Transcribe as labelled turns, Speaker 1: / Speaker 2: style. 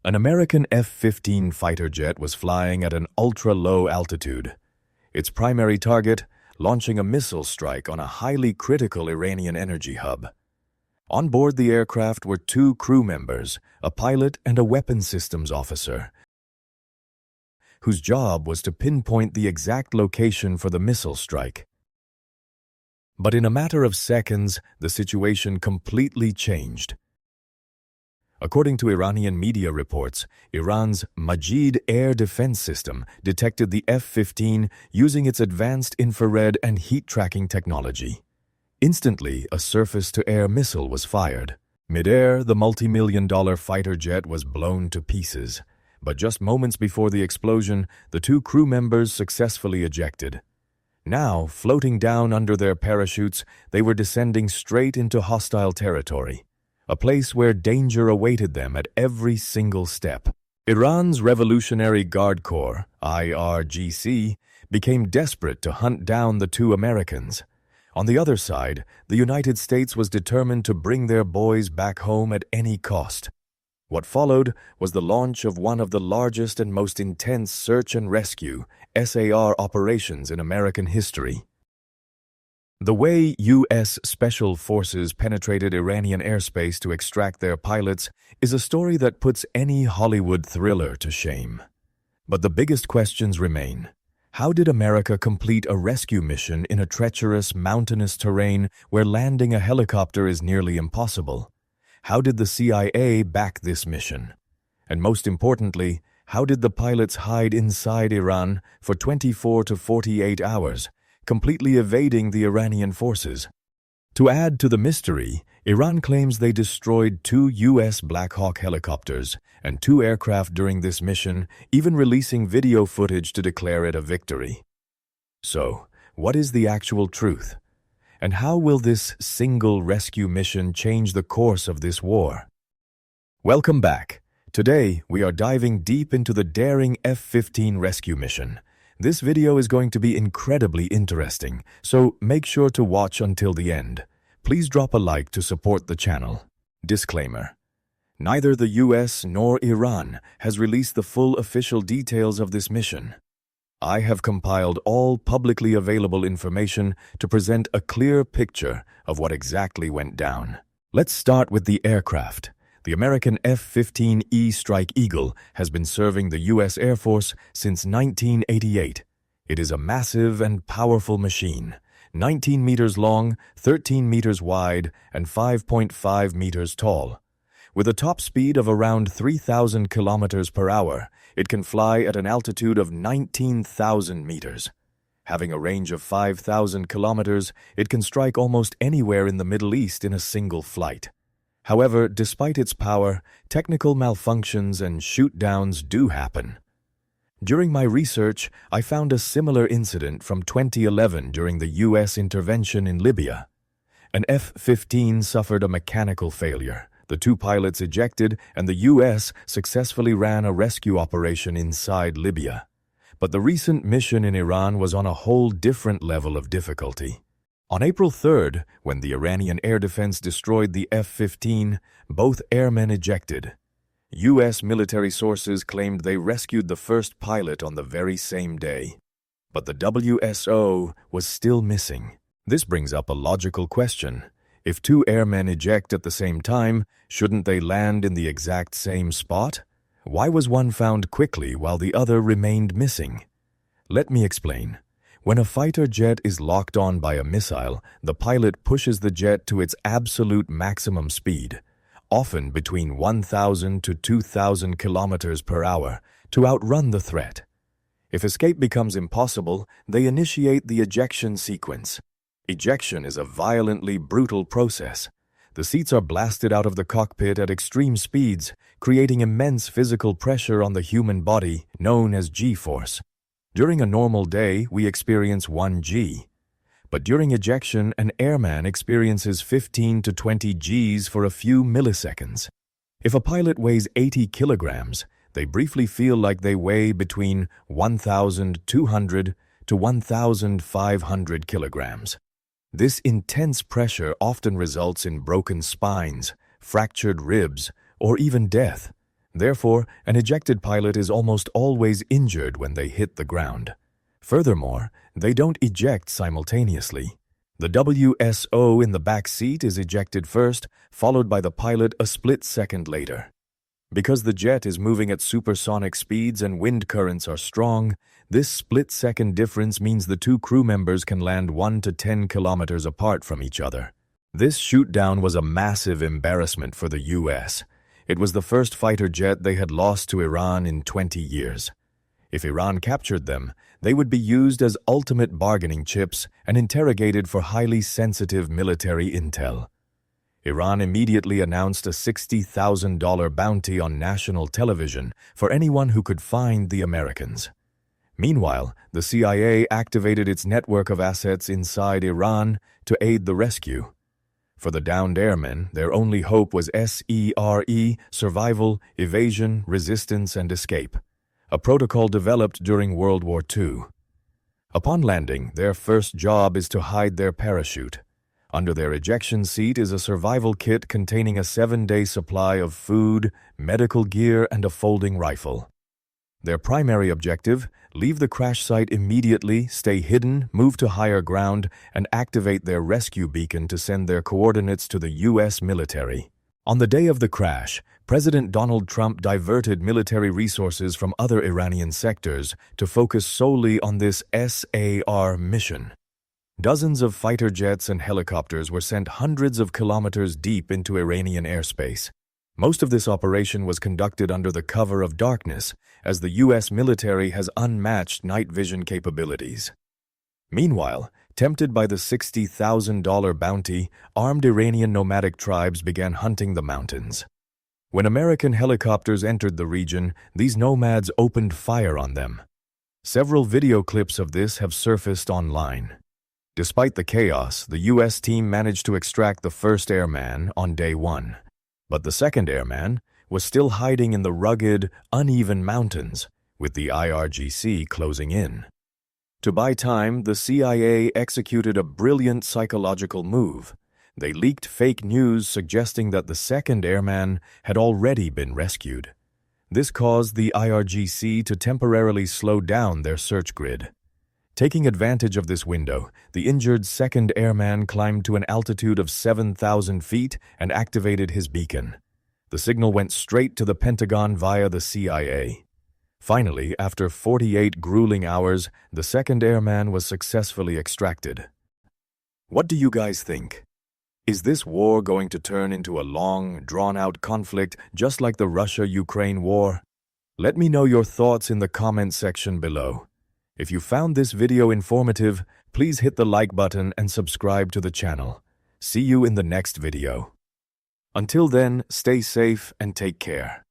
Speaker 1: An American F-15 fighter jet was flying at an ultra-low altitude. Its primary target, launching a missile strike on a highly critical Iranian energy hub. On board the aircraft were two crew members, a pilot and a weapons systems officer, whose job was to pinpoint the exact location for the missile strike. But in a matter of seconds, the situation completely changed. According to Iranian media reports, Iran's Majid Air Defense System detected the F-15 using its advanced infrared and heat-tracking technology. Instantly, a surface-to-air missile was fired. Mid-air, the multi-million-dollar fighter jet was blown to pieces. But just moments before the explosion, the two crew members successfully ejected. Now, floating down under their parachutes, they were descending straight into hostile territory, a place where danger awaited them at every single step. Iran's Revolutionary Guard Corps, IRGC, became desperate to hunt down the two Americans. On the other side, the United States was determined to bring their boys back home at any cost. What followed was the launch of one of the largest and most intense search and rescue, SERE, operations in American history. The way U.S. Special Forces penetrated Iranian airspace to extract their pilots is a story that puts any Hollywood thriller to shame. But the biggest questions remain. How did America complete a rescue mission in a treacherous, mountainous terrain where landing a helicopter is nearly impossible? How did the CIA back this mission? And most importantly, how did the pilots hide inside Iran for 24 to 48 hours, completely evading the Iranian forces? To add to the mystery, Iran claims they destroyed two U.S. Black Hawk helicopters and two aircraft during this mission, even releasing video footage to declare it a victory. So, what is the actual truth? And how will this single rescue mission change the course of this war? Welcome back. Today, we are diving deep into the daring F-15 rescue mission. This video is going to be incredibly interesting, so make sure to watch until the end. Please drop a like to support the channel. Disclaimer: neither the US nor Iran has released the full official details of this mission. I have compiled all publicly available information to present a clear picture of what exactly went down. Let's start with the aircraft. The American F-15E Strike Eagle has been serving the U.S. Air Force since 1988. It is a massive and powerful machine, 19 meters long, 13 meters wide, and 5.5 meters tall. With a top speed of around 3,000 kilometers per hour, it can fly at an altitude of 19,000 meters. Having a range of 5,000 kilometers, it can strike almost anywhere in the Middle East in a single flight. However, despite its power, technical malfunctions and shootdowns do happen. During my research, I found a similar incident from 2011 during the U.S. intervention in Libya. An F-15 suffered a mechanical failure. The two pilots ejected, and the U.S. successfully ran a rescue operation inside Libya. But the recent mission in Iran was on a whole different level of difficulty. On April 3rd, when the Iranian air defense destroyed the F-15, both airmen ejected. U.S. military sources claimed they rescued the first pilot on the very same day. But the WSO was still missing. This brings up a logical question. If two airmen eject at the same time, shouldn't they land in the exact same spot? Why was one found quickly while the other remained missing? Let me explain. When a fighter jet is locked on by a missile, the pilot pushes the jet to its absolute maximum speed, often between 1,000 to 2,000 kilometers per hour, to outrun the threat. If escape becomes impossible, they initiate the ejection sequence. Ejection is a violently brutal process. The seats are blasted out of the cockpit at extreme speeds, creating immense physical pressure on the human body, known as G-force. During a normal day, we experience 1 G. But during ejection, an airman experiences 15 to 20 Gs for a few milliseconds. If a pilot weighs 80 kilograms, they briefly feel like they weigh between 1,200 to 1,500 kilograms. This intense pressure often results in broken spines, fractured ribs, or even death. Therefore, an ejected pilot is almost always injured when they hit the ground. Furthermore, they don't eject simultaneously. The WSO in the back seat is ejected first, followed by the pilot a split second later. Because the jet is moving at supersonic speeds and wind currents are strong, this split-second difference means the two crew members can land 1 to 10 kilometers apart from each other. This shoot-down was a massive embarrassment for the U.S. It was the first fighter jet they had lost to Iran in 20 years. If Iran captured them, they would be used as ultimate bargaining chips and interrogated for highly sensitive military intel. Iran immediately announced a $60,000 bounty on national television for anyone who could find the Americans. Meanwhile, the CIA activated its network of assets inside Iran to aid the rescue. For the downed airmen, their only hope was SERE, survival, evasion, resistance, and escape, a protocol developed during World War II. Upon landing, their first job is to hide their parachute. Under their ejection seat is a survival kit containing a 7-day supply of food, medical gear, and a folding rifle. Their primary objective: leave the crash site immediately, stay hidden, move to higher ground, and activate their rescue beacon to send their coordinates to the U.S. military. On the day of the crash, President Donald Trump diverted military resources from other Iranian sectors to focus solely on this SAR mission. Dozens of fighter jets and helicopters were sent hundreds of kilometers deep into Iranian airspace. Most of this operation was conducted under the cover of darkness, as the U.S. military has unmatched night vision capabilities. Meanwhile, tempted by the $60,000 bounty, armed Iranian nomadic tribes began hunting the mountains. When American helicopters entered the region, these nomads opened fire on them. Several video clips of this have surfaced online. Despite the chaos, the U.S. team managed to extract the first airman on day 1. But the second airman was still hiding in the rugged, uneven mountains, with the IRGC closing in. To buy time, the CIA executed a brilliant psychological move. They leaked fake news suggesting that the second airman had already been rescued. This caused the IRGC to temporarily slow down their search grid. Taking advantage of this window, the injured second airman climbed to an altitude of 7,000 feet and activated his beacon. The signal went straight to the Pentagon via the CIA. Finally, after 48 grueling hours, the second airman was successfully extracted. What do you guys think? Is this war going to turn into a long, drawn-out conflict just like the Russia-Ukraine war? Let me know your thoughts in the comment section below. If you found this video informative, please hit the like button and subscribe to the channel. See you in the next video. Until then, stay safe and take care.